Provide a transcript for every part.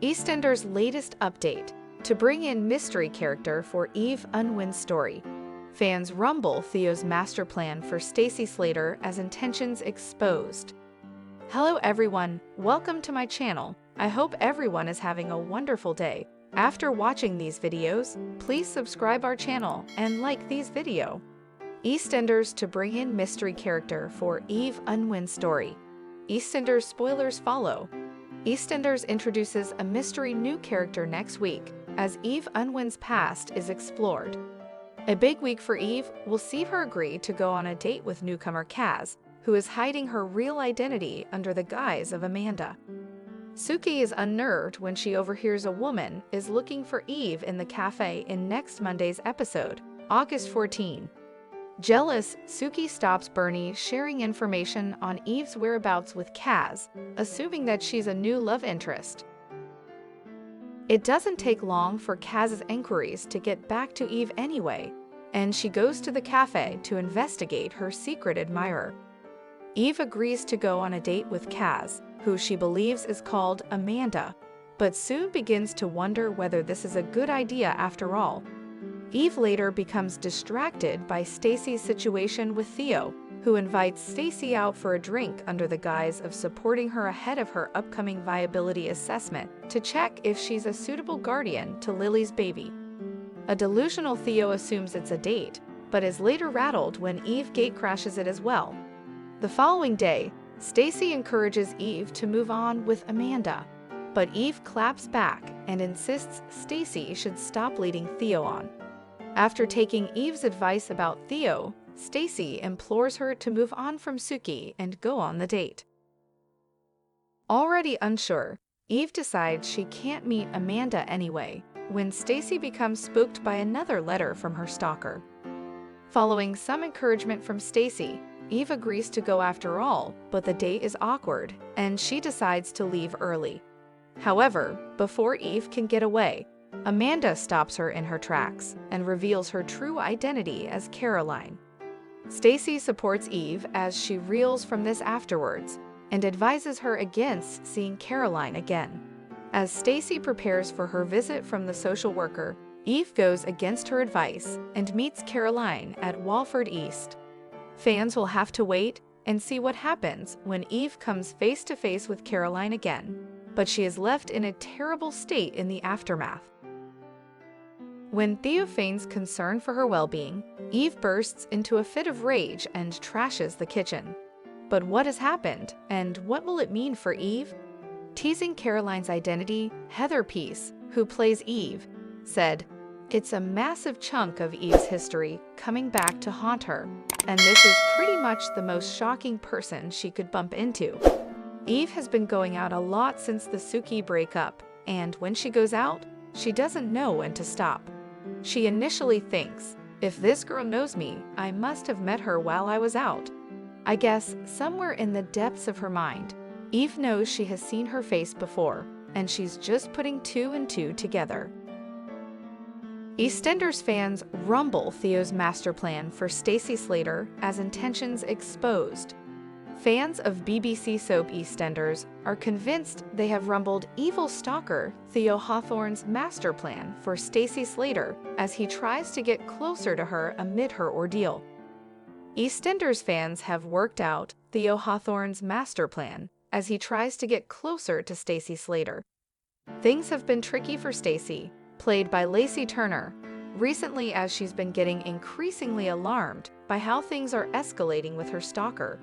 EastEnders' latest update to bring in mystery character for Unwin's story. Fans rumble Theo's master plan for Stacey Slater as intentions exposed. Hello everyone, welcome to my channel. I hope everyone is having a wonderful day. After watching these videos, please subscribe our channel and like these video. EastEnders to bring in mystery character for Unwin's story. EastEnders spoilers follow. EastEnders introduces a mystery new character next week as Unwin's past is explored. A big week for Eve will see her agree to go on a date with newcomer Kaz, who is hiding her real identity under the guise of Amanda. Suki is unnerved when she overhears a woman is looking for Eve in the cafe in next Monday's episode, August 14. Jealous, Suki stops Bernie sharing information on Eve's whereabouts with Kaz, assuming that she's a new love interest. It doesn't take long for Kaz's inquiries to get back to Eve anyway, and she goes to the cafe to investigate her secret admirer. Eve agrees to go on a date with Kaz, who she believes is called Amanda, but soon begins to wonder whether this is a good idea after all. Eve later becomes distracted by Stacey's situation with Theo, who invites Stacey out for a drink under the guise of supporting her ahead of her upcoming viability assessment to check if she's a suitable guardian to Lily's baby. A delusional Theo assumes it's a date, but is later rattled when Eve gatecrashes it as well. The following day, Stacey encourages Eve to move on with Amanda, but Eve claps back and insists Stacey should stop leading Theo on. After taking Eve's advice about Theo, Stacey implores her to move on from Suki and go on the date. Already unsure, Eve decides she can't meet Amanda anyway, when Stacey becomes spooked by another letter from her stalker. Following some encouragement from Stacey, Eve agrees to go after all, but the date is awkward, and she decides to leave early. However, before Eve can get away, Amanda stops her in her tracks and reveals her true identity as Caroline. Stacey supports Eve as she reels from this afterwards and advises her against seeing Caroline again. As Stacey prepares for her visit from the social worker, Eve goes against her advice and meets Caroline at Walford East. Fans will have to wait and see what happens when Eve comes face to face with Caroline again, but she is left in a terrible state in the aftermath. When Theo feigns concern for her well-being, Eve bursts into a fit of rage and trashes the kitchen. But what has happened, and what will it mean for Eve? Teasing Caroline's identity, Heather Peace, who plays Eve, said, "It's a massive chunk of Eve's history coming back to haunt her, and this is pretty much the most shocking person she could bump into. Eve has been going out a lot since the Suki breakup, and when she goes out, she doesn't know when to stop. She initially thinks, if this girl knows me, I must have met her while I was out. I guess somewhere in the depths of her mind, Eve knows she has seen her face before, and she's just putting two and two together." EastEnders fans rumble Theo's master plan for Stacey Slater as intentions exposed. Fans of BBC soap EastEnders are convinced they have rumbled evil stalker Theo Hawthorne's master plan for Stacey Slater as he tries to get closer to her amid her ordeal. EastEnders fans have worked out Theo Hawthorne's master plan as he tries to get closer to Stacey Slater. Things have been tricky for Stacey, played by Lacey Turner, recently as she's been getting increasingly alarmed by how things are escalating with her stalker.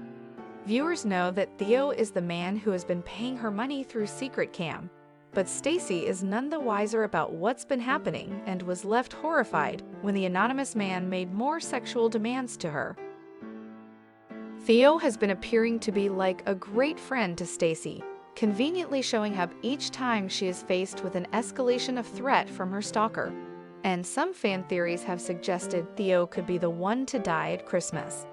Viewers know that Theo is the man who has been paying her money through Secret Cam, but Stacey is none the wiser about what's been happening and was left horrified when the anonymous man made more sexual demands to her. Theo has been appearing to be like a great friend to Stacey, conveniently showing up each time she is faced with an escalation of threat from her stalker, and some fan theories have suggested Theo could be the one to die at Christmas.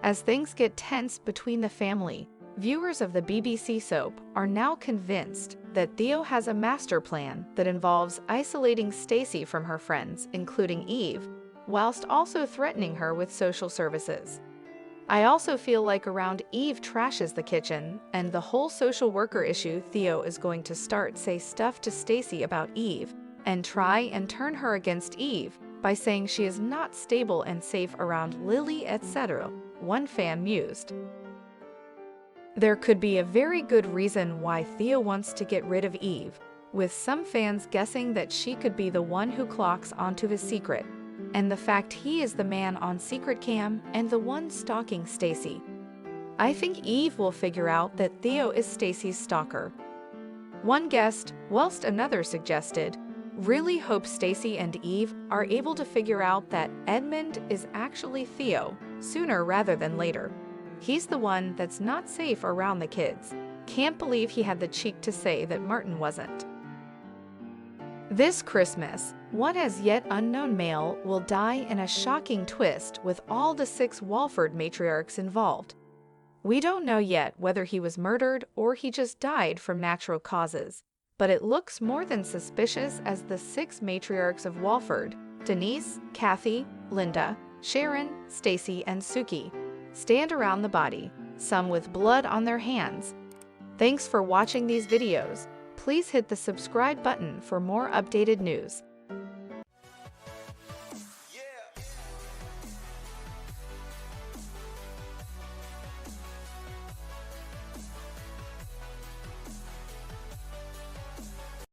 As things get tense between the family, viewers of the BBC soap are now convinced that Theo has a master plan that involves isolating Stacey from her friends, including Eve, whilst also threatening her with social services. I also feel like around Eve trashes the kitchen, and the whole social worker issue, Theo is going to say stuff to Stacy about Eve and try and turn her against Eve by saying she is not stable and safe around Lily, etc., one fan mused. There could be a very good reason why Theo wants to get rid of Eve, with some fans guessing that she could be the one who clocks onto his secret, and the fact he is the man on secret cam and the one stalking Stacy. I think Eve will figure out that Theo is Stacy's stalker. One guest, whilst another suggested, really hope Stacy and Eve are able to figure out that Edmund is actually Theo sooner rather than later. He's the one that's not safe around the kids. Can't believe he had the cheek to say that Martin wasn't. This Christmas, one as yet unknown male will die in a shocking twist with all the 6 Walford matriarchs involved. We don't know yet whether he was murdered or he just died from natural causes, but it looks more than suspicious as the 6 matriarchs of Walford, Denise, Kathy, Linda, Sharon, Stacy, and Suki, stand around the body, some with blood on their hands. Thanks for watching these videos. Please hit the subscribe button for more updated news.